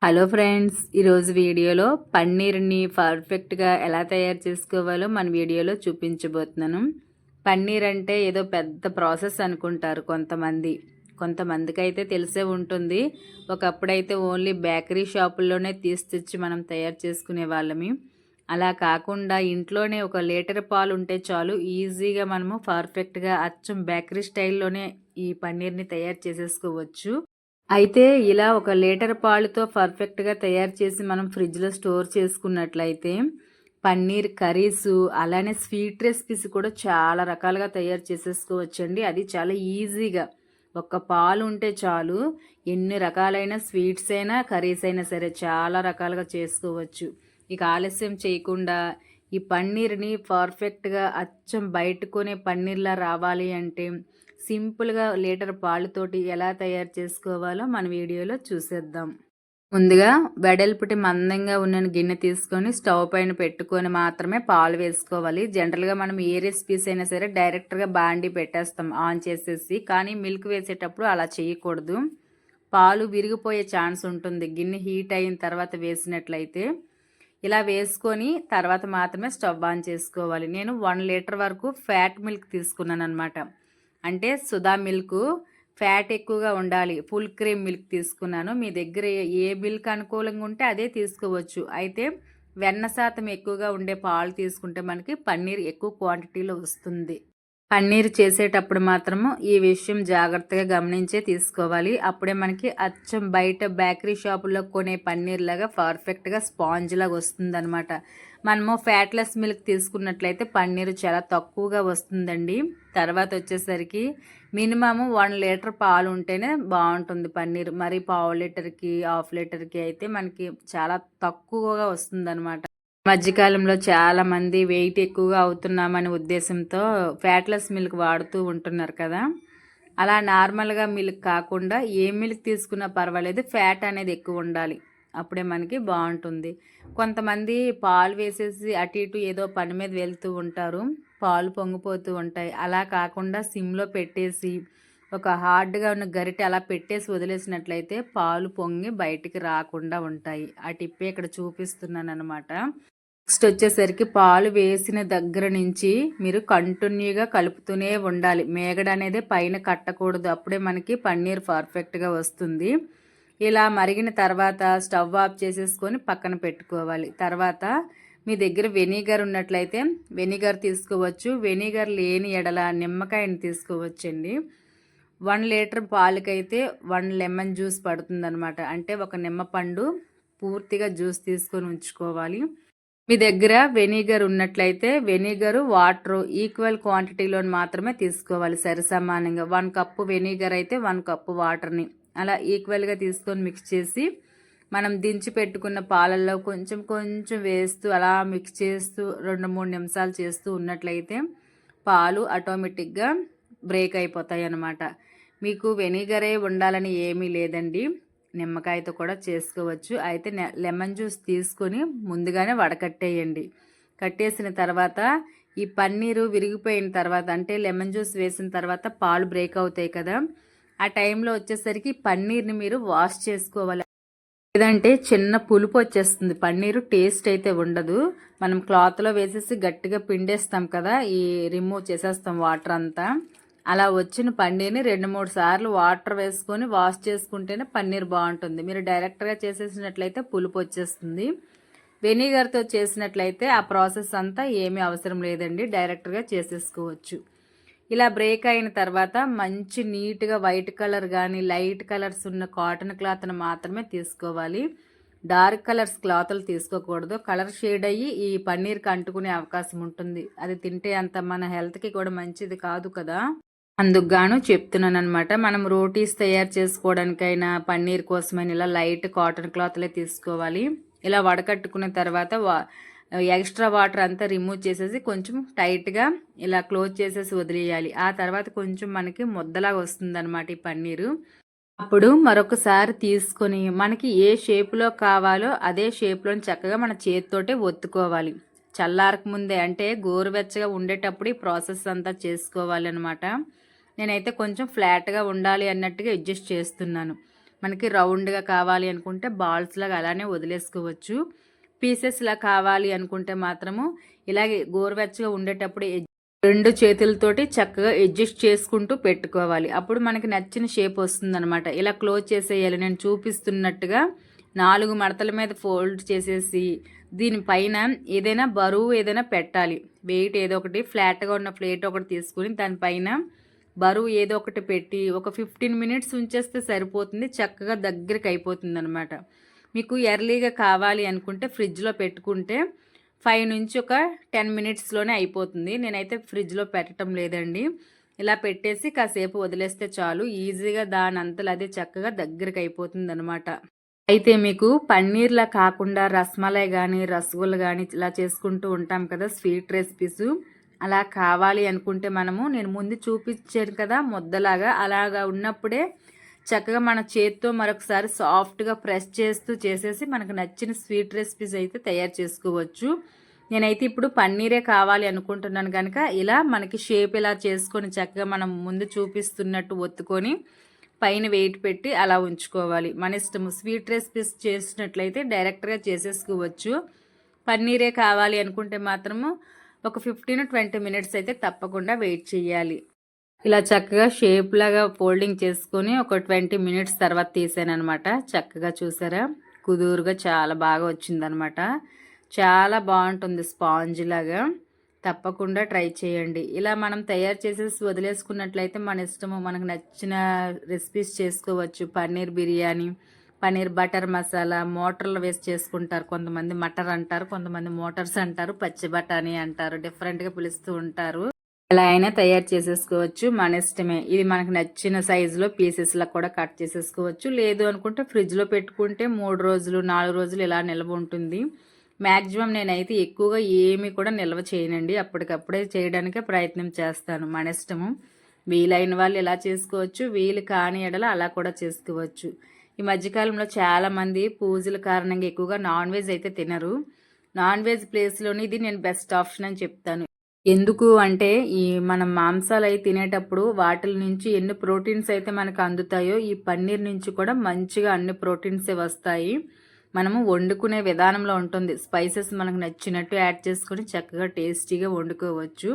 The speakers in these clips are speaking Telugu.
హలో ఫ్రెండ్స్, ఈరోజు వీడియోలో పన్నీర్ని పర్ఫెక్ట్గా ఎలా తయారు చేసుకోవాలో మన వీడియోలో చూపించబోతున్నాను. పన్నీర్ అంటే ఏదో పెద్ద ప్రాసెస్ అనుకుంటారు కొంతమందికి అయితే తెలిసే ఉంటుంది. ఒకప్పుడైతే ఓన్లీ బేకరీ షాపుల్లోనే తెచ్చి మనం తయారు చేసుకునే వాళ్ళమి. అలా కాకుండా ఇంట్లోనే 1 లీటర్ పాలు ఉంటే చాలు, ఈజీగా మనము పర్ఫెక్ట్గా అచ్చం బేకరీ స్టైల్లోనే ఈ పన్నీర్ని తయారు చేసేసుకోవచ్చు. అయితే ఇలా 1 లీటర్ పాలుతో పర్ఫెక్ట్‌గా తయారు చేసి మనం ఫ్రిడ్జ్‌లో స్టోర్ చేసుకున్నట్లయితే పన్నీర్ కర్రీసు, అలానే స్వీట్ రెసిపీస్ కూడా చాలా రకాలుగా తయారు చేసేసుకోవచ్చండి. అది చాలా ఈజీగా. ఒక్క పాలు ఉంటే చాలు, ఎన్ని రకాలైన స్వీట్స్ అయినా, కర్రీస్ అయినా సరే చాలా రకాలుగా చేసుకోవచ్చు. ఇక ఆలస్యం చేయకుండా ఈ పన్నీర్‌ని పర్ఫెక్ట్‌గా అచ్చం బయట కొనే పన్నీర్‌లా రావాలి అంటే సింపుల్‌గా లీటర్ పాలతోటి ఎలా తయారు చేసుకోవాలో మన వీడియోలో చూసేద్దాం. ముందుగా వెడల్పుటి మందంగా ఉన్న గిన్నె తీసుకొని స్టవ్ పైన పెట్టుకొని మాత్రమే పాలు వేసుకోవాలి. జనరల్‌గా మనం ఏ రెసిపీస్ అయినా సరే డైరెక్ట్‌గా బాండీ పెట్టేస్తాం ఆన్ చేసేసి. కానీ మిల్క్ వేసేటప్పుడు అలా చేయకూడదు. పాలు విరిగిపోయే ఛాన్స్ ఉంటుంది గిన్నె హీట్ అయిన తర్వాత వేసినట్లయితే. ఇలా వేసుకొని తర్వాత మాత్రమే స్టవ్ ఆన్ చేసుకోవాలి. నేను 1 లీటర్ వరకు ఫ్యాట్ మిల్క్ తీసుకున్నానన్నమాట. అంటే సుధా మిల్క్ ఫ్యాట్ ఎక్కువగా ఉండాలి. ఫుల్ క్రీమ్ మిల్క్ తీసుకున్నాను. మీ దగ్గర ఏ మిల్క్ అనుకూలంగా ఉంటే అదే తీసుకోవచ్చు. అయితే వెన్న శాతం ఎక్కువగా ఉండే పాలు తీసుకుంటే మనకి పన్నీర్ ఎక్కువ క్వాంటిటీలో వస్తుంది. పన్నీర్ చేసేటప్పుడు మాత్రము ఈ విషయం జాగ్రత్తగా గమనించే తీసుకోవాలి. అప్పుడే మనకి అచ్చం బయట బేకరీ షాపుల్లో కొనే పన్నీర్ లాగా పర్ఫెక్ట్గా స్పాంజ్ లాగా వస్తుందన్నమాట. మనము ఫ్యాట్లెస్ మిల్క్ తీసుకున్నట్లయితే పన్నీర్ చాలా తక్కువగా వస్తుందండి. తర్వాత వచ్చేసరికి మినిమము 1 లీటర్ పాలు ఉంటేనే బాగుంటుంది పన్నీర్. మరి పావు లీటర్కి, హాఫ్ లీటర్కి అయితే మనకి చాలా తక్కువగా వస్తుందన్నమాట. మధ్యకాలంలో చాలామంది వెయిట్ ఎక్కువగా అవుతున్నామనే ఉద్దేశంతో ఫ్యాట్లెస్ మిల్క్ వాడుతూ ఉంటున్నారు కదా. అలా నార్మల్గా మిల్క్ కాకుండా ఏ మిల్క్ తీసుకున్నా పర్వాలేదు, ఫ్యాట్ అనేది ఎక్కువ ఉండాలి. అప్పుడే మనకి బాగుంటుంది. కొంతమంది పాలు వేసేసి అటు ఇటు ఏదో పని మీద వెళ్తూ ఉంటారు, పాలు పొంగిపోతూ ఉంటాయి. అలా కాకుండా సిమ్లో పెట్టేసి ఒక హార్డ్గా ఉన్న గరిటె అలా పెట్టేసి వదిలేసినట్లయితే పాలు పొంగి బయటికి రాకుండా ఉంటాయి. ఆ టిప్పే ఇక్కడ చూపిస్తున్నాను అనమాట. నెక్స్ట్ వచ్చేసరికి పాలు వేసిన దగ్గర నుంచి మీరు కంటిన్యూగా కలుపుతూనే ఉండాలి. మేగడ అనేది పైన కట్టకూడదు. అప్పుడే మనకి పన్నీర్ పర్ఫెక్ట్గా వస్తుంది. ఇలా మరిగిన తర్వాత స్టవ్ ఆఫ్ చేసేసుకొని పక్కన పెట్టుకోవాలి. తర్వాత మీ దగ్గర వెనిగర్ ఉన్నట్లయితే వెనిగర్ తీసుకోవచ్చు. వెనిగర్ లేని ఎడల నిమ్మకాయని తీసుకోవచ్చండి. 1 లీటర్ పాలకైతే 1 లెమన్ జ్యూస్ పడుతుందన్నమాట. అంటే ఒక నిమ్మపండు పూర్తిగా జ్యూస్ తీసుకొని ఉంచుకోవాలి. మీ దగ్గర వెనిగర్ ఉన్నట్లయితే వెనిగరు, వాటర్ ఈక్వల్ క్వాంటిటీలో మాత్రమే తీసుకోవాలి. సరిసమానంగా 1 కప్పు వెనిగర్ అయితే 1 కప్పు వాటర్ని అలా ఈక్వల్గా తీసుకొని మిక్స్ చేసి మనం దించి పెట్టుకున్న పాలల్లో కొంచెం కొంచెం వేస్తూ అలా మిక్స్ చేస్తూ 2-3 నిమిషాలు చేస్తూ ఉన్నట్లయితే పాలు ఆటోమేటిక్గా బ్రేక్ అయిపోతాయి అన్నమాట. మీకు వెనిగరే ఉండాలని ఏమీ లేదండి, నిమ్మకాయతో కూడా చేసుకోవచ్చు. అయితే లెమన్ జ్యూస్ తీసుకొని ముందుగానే వడకట్టేయండి. కట్టేసిన తర్వాత ఈ పన్నీరు విరిగిపోయిన తర్వాత, అంటే లెమన్ జ్యూస్ వేసిన తర్వాత పాలు బ్రేక్ అవుతాయి కదా, ఆ టైంలో వచ్చేసరికి పన్నీర్ని మీరు వాష్ చేసుకోవాలి. లేదంటే చిన్న పులుపు వచ్చేస్తుంది, పన్నీరు టేస్ట్ అయితే ఉండదు. మనం క్లాత్లో వేసేసి గట్టిగా పిండేస్తాం కదా, ఈ రిమూవ్ చేసేస్తాం వాటర్ అంతా. అలా వచ్చిన పన్నీర్ని 2-3 సార్లు వాటర్ వేసుకొని వాష్ చేసుకుంటేనే పన్నీర్ బాగుంటుంది. మీరు డైరెక్ట్గా చేసేసినట్లయితే పులుపు వచ్చేస్తుంది. వెనిగర్తో చేసినట్లయితే ఆ ప్రాసెస్ అంతా ఏమీ అవసరం లేదండి, డైరెక్ట్గా చేసేసుకోవచ్చు. ఇలా బ్రేక్ అయిన తర్వాత మంచి నీట్గా వైట్ కలర్ కానీ లైట్ కలర్స్ ఉన్న కాటన్ క్లాత్ను మాత్రమే తీసుకోవాలి. డార్క్ కలర్స్ క్లాత్లు తీసుకోకూడదు. కలర్ షేడ్ అయ్యి ఈ పన్నీర్కి అంటుకునే అవకాశం ఉంటుంది. అది తింటే అంత మన హెల్త్కి కూడా మంచిది కాదు కదా. అందుకు గాను చెప్తున్నాను అనమాట. మనం రోటీస్ తయారు చేసుకోవడానికైనా పన్నీర్ కోసమైనా ఇలా లైట్ కాటన్ క్లాత్లే తీసుకోవాలి. ఇలా వడకట్టుకున్న తర్వాత ఎక్స్ట్రా వాటర్ అంతా రిమూవ్ చేసేసి కొంచెం టైట్గా ఇలా క్లోజ్ చేసేసి వదిలేయాలి. ఆ తర్వాత కొంచెం మనకి ముద్దలాగా వస్తుందన్నమాట ఈ పన్నీరు. అప్పుడు మరొకసారి తీసుకొని మనకి ఏ షేప్లో కావాలో అదే షేప్లో చక్కగా మన చేతితోటే ఒత్తుకోవాలి. చల్లారక ముందే, అంటే గోరువెచ్చగా ఉండేటప్పుడు ఈ ప్రాసెస్ అంతా చేసుకోవాలి అనమాట. నేనైతే కొంచెం ఫ్లాట్గా ఉండాలి అన్నట్టుగా అడ్జస్ట్ చేస్తున్నాను. మనకి రౌండ్గా కావాలి అనుకుంటే బాల్స్ లాగా అలానే వదిలేసుకోవచ్చు. పీసెస్లా కావాలి అనుకుంటే మాత్రము ఇలాగే గోరువెచ్చగా ఉండేటప్పుడు రెండు చేతులతోటి చక్కగా అడ్జస్ట్ చేసుకుంటూ పెట్టుకోవాలి. అప్పుడు మనకి నచ్చిన షేప్ వస్తుందనమాట. ఇలా క్లోజ్ చేసేయాలి. నేను చూపిస్తున్నట్టుగా 4 మడతల మీద ఫోల్డ్ చేసేసి దీనిపైన ఏదైనా బరువు ఏదైనా పెట్టాలి. వెయిట్ ఏదో ఒకటి ఫ్లాట్గా ఉన్న ప్లేట్ ఒకటి తీసుకుని దానిపైన బరువు ఏదో ఒకటి పెట్టి ఒక 15 మినిట్స్ ఉంచేస్తే సరిపోతుంది. చక్కగా దగ్గరికి అయిపోతుంది అనమాట. మీకు ఎర్లీగా కావాలి అనుకుంటే ఫ్రిడ్జ్లో పెట్టుకుంటే 5 నుంచి ఒక 10 మినిట్స్లోనే అయిపోతుంది. నేనైతే ఫ్రిడ్జ్లో పెట్టడం లేదండి. ఇలా పెట్టేసి కాసేపు వదిలేస్తే చాలు, ఈజీగా దాని అంతలో అదే చక్కగా దగ్గరికి అయిపోతుంది అనమాట. అయితే మీకు పన్నీర్లా కాకుండా రస్మలై కానీ రసగుల్లా కానీ ఇలా చేసుకుంటూ ఉంటాం కదా స్వీట్ రెసిపీస్, అలా కావాలి అనుకుంటే నేను ముందు చూపించాను కదా ముద్దలాగా, అలాగా ఉన్నప్పుడే చక్కగా మన చేత్తో మరొకసారి సాఫ్ట్గా ప్రెస్ చేస్తూ చేసేసి మనకు నచ్చిన స్వీట్ రెసిపీస్ అయితే తయారు చేసుకోవచ్చు. నేనైతే ఇప్పుడు పన్నీరే కావాలి అనుకుంటున్నాను కనుక ఇలా మనకి షేప్ ఇలా చేసుకొని చక్కగా మనం ముందు చూపిస్తున్నట్టు ఒత్తుకొని పైన వెయిట్ పెట్టి అలా ఉంచుకోవాలి. మన ఇష్టము. స్వీట్ రెసిపీస్ చేసినట్లయితే డైరెక్ట్గా చేసేసుకోవచ్చు. పన్నీరే కావాలి అనుకుంటే మాత్రము ఒక 15-20 మినిట్స్ అయితే తప్పకుండా వెయిట్ చేయాలి. ఇలా చక్కగా షేప్ లాగా ఫోల్డింగ్ చేసుకొని ఒక 20 మినిట్స్ తర్వాత తీసాను అనమాట. చక్కగా చూసారా, కుదురుగా చాలా బాగా వచ్చిందనమాట. చాలా బాగుంటుంది స్పాంజ్ లాగా. తప్పకుండా ట్రై చేయండి. ఇలా మనం తయారు చేసేసి వదిలేసుకున్నట్లయితే మన ఇష్టము, మనకు నచ్చిన రెసిపీస్ చేసుకోవచ్చు. పన్నీర్ బిర్యానీ, పన్నీర్ బటర్ మసాలా, మోటార్లు వేసి చేసుకుంటారు కొంతమంది. మటర్ అంటారు, కొంతమంది మోటార్స్ అంటారు, పచ్చి బఠానీ అంటారు, డిఫరెంట్గా పిలుస్తూ ఉంటారు. ఎలా అయినా తయారు చేసేసుకోవచ్చు, మన ఇష్టమే. ఇది మనకు నచ్చిన సైజులో పీసెస్లా కూడా కట్ చేసేసుకోవచ్చు. లేదు అనుకుంటే ఫ్రిడ్జ్లో పెట్టుకుంటే 3 రోజులు 4 రోజులు ఇలా నిల్వ ఉంటుంది. మ్యాక్సిమం నేనైతే ఎక్కువగా ఏమి కూడా నిల్వ చేయనండి, అప్పటికప్పుడే చేయడానికే ప్రయత్నం చేస్తాను. మన ఇష్టము. వీలైన వాళ్ళు ఇలా చేసుకోవచ్చు, వీలు కాని ఎడల అలా కూడా చేసుకోవచ్చు. ఈ మధ్యకాలంలో చాలామంది పూజల కారణంగా ఎక్కువగా నాన్ వెజ్ అయితే తినరు. నాన్ వెజ్ ప్లేస్లోని ఇది నేను బెస్ట్ ఆప్షన్ అని చెప్తాను. ఎందుకు అంటే ఈ మనం మాంసాలు అవి తినేటప్పుడు వాటి నుంచి ఎన్ని ప్రోటీన్స్ అయితే మనకు అందుతాయో ఈ పన్నీర్ నుంచి కూడా మంచిగా అన్ని ప్రోటీన్సే వస్తాయి. మనము వండుకునే విధానంలో ఉంటుంది. స్పైసెస్ మనకు నచ్చినట్టు యాడ్ చేసుకొని చక్కగా టేస్టీగా వండుకోవచ్చు.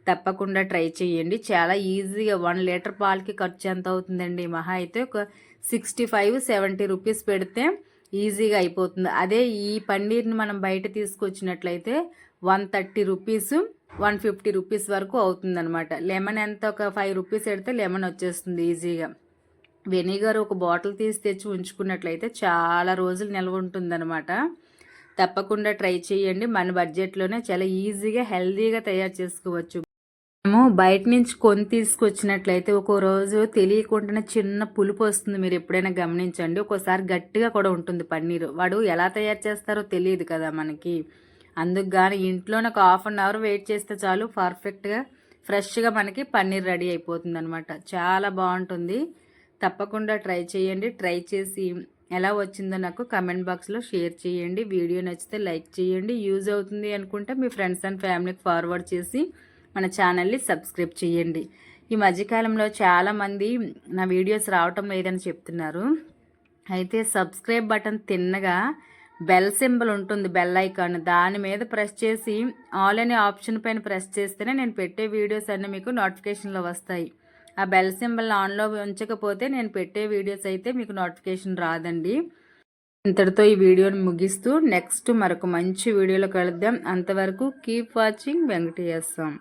తప్పకుండా ట్రై చేయండి. చాలా ఈజీగా 1 లీటర్ పాలకి ఖర్చు ఎంత అవుతుందండి? మహా అయితే ఒక 65-70 రూపీస్ పెడితే ఈజీగా అయిపోతుంది. అదే ఈ పన్నీర్ని మనం బయట తీసుకొచ్చినట్లయితే 130 రూపీస్ 150 రూపీస్ వరకు అవుతుందన్నమాట. లెమన్ ఎంత, ఒక 5 రూపీస్ పెడితే లెమన్ వచ్చేస్తుంది ఈజీగా. వెనిగర్ ఒక బాటిల్ తీసి తెచ్చి ఉంచుకున్నట్లయితే చాలా రోజులు నిల్వ ఉంటుందన్నమాట. తప్పకుండా ట్రై చేయండి. మన బడ్జెట్లోనే చాలా ఈజీగా హెల్తీగా తయారు చేసుకోవచ్చు. మనము బయట నుంచి కొని తీసుకొచ్చినట్లయితే ఒక్కో రోజు తెలియకుండానే చిన్న పులుపు వస్తుంది. మీరు ఎప్పుడైనా గమనించండి. ఒక్కోసారి గట్టిగా కూడా ఉంటుంది పన్నీరు. వాడు ఎలా తయారు చేస్తారో తెలియదు కదా మనకి. అందుకు కానీ ఇంట్లోనే ఒక 1/2 అవర్ వెయిట్ చేస్తే చాలు, పర్ఫెక్ట్గా ఫ్రెష్గా మనకి పన్నీర్ రెడీ అయిపోతుంది అనమాట. చాలా బాగుంటుంది. తప్పకుండా ట్రై చేయండి. ట్రై చేసి ఎలా వచ్చిందో నాకు కమెంట్ బాక్స్లో షేర్ చేయండి. వీడియో నచ్చితే లైక్ చేయండి. యూజ్ అవుతుంది అనుకుంటే మీ ఫ్రెండ్స్ అండ్ ఫ్యామిలీకి ఫార్వర్డ్ చేసి మన ఛానల్ని సబ్స్క్రైబ్ చేయండి. ఈ మధ్యకాలంలో చాలామంది నా వీడియోస్ రావటం లేదని చెప్తున్నారు. అయితే సబ్స్క్రైబ్ బటన్ తిన్నగా బెల్ సింబల్ ఉంటుంది, బెల్ ఐకాన్, దాని మీద ప్రెస్ చేసి ఆల్ అనే ఆప్షన్ పైన ప్రెస్ చేస్తేనే నేను పెట్టే వీడియోస్ అన్నీ మీకు నోటిఫికేషన్లో వస్తాయి. ఆ బెల్ సింబల్ ఆన్లో ఉంచకపోతే నేను పెట్టే వీడియోస్ అయితే మీకు నోటిఫికేషన్ రాదండి. ఇంతటితో ఈ వీడియోని ముగిస్తూ నెక్స్ట్ మరొక మంచి వీడియోలో కలుద్దాం. అంతవరకు కీప్ వాచింగ్ వెంకటేశం.